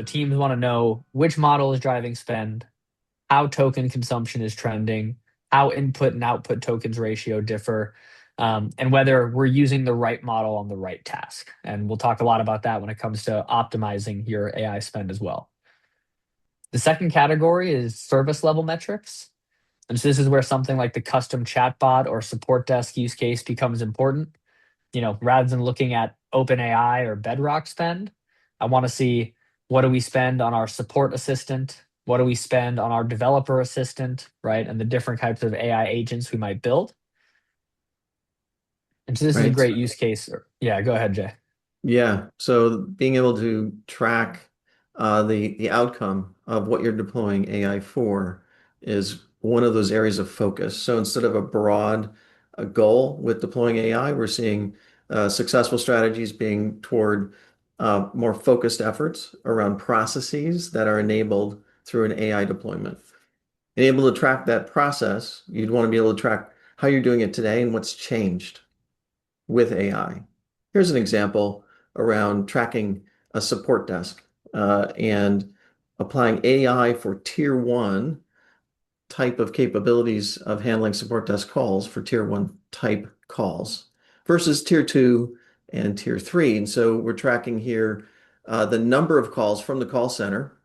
So teams want to know which model is driving spend, how token consumption is trending, how input and output tokens ratio differ, and whether we're using the right model on the right task. And we'll talk a lot about that when it comes to optimizing your AI spend as well. The second category is service level metrics. And so this is where something like the custom chatbot or support desk use case becomes important. Rather than looking at OpenAI or Bedrock spend, I want to see what do we spend on our support assistant? What do we spend on our developer assistant, right? And the different types of AI agents we might build. And so this is a Right. great use case. Yeah, go ahead, Jay. Yeah. So being able to track the outcome of what you're deploying AI for is one of those areas of focus. So instead of a broad goal with deploying AI, we're seeing successful strategies being toward more focused efforts around processes that are enabled through an AI deployment. And able to track that process, you'd want to be able to track how you're doing it today and what's changed with AI. Here's an example around tracking a support desk and applying AI for tier one type of capabilities of handling support desk calls for tier one type calls versus tier two and tier three. And so we're tracking here the number of calls from the call center,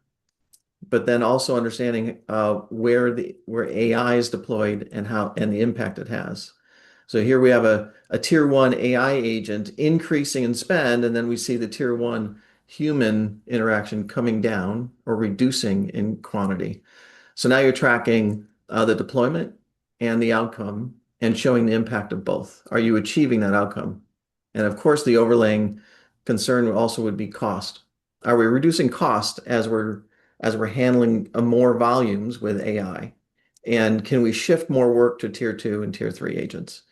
but then also understanding where AI is deployed and how and the impact it has. So here we have a tier one AI agent increasing in spend, and then we see the tier one human interaction coming down or reducing in quantity. So now you're tracking the deployment and the outcome and showing the impact of both. Are you achieving that outcome? And of course, the overlaying concern also would be cost. Are we reducing cost as we're handling more volumes with AI? And can we shift more work to tier two and tier three agents?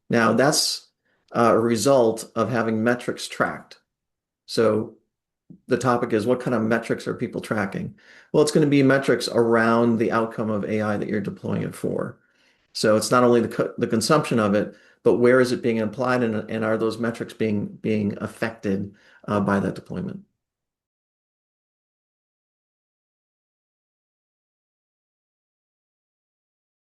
Now, that's a result of having metrics tracked. So the topic is what kind of metrics are people tracking? Well, it's going to be metrics around the outcome of AI that you're deploying it for. So it's not only the consumption of it, but where is it being applied and are those metrics being affected by that deployment?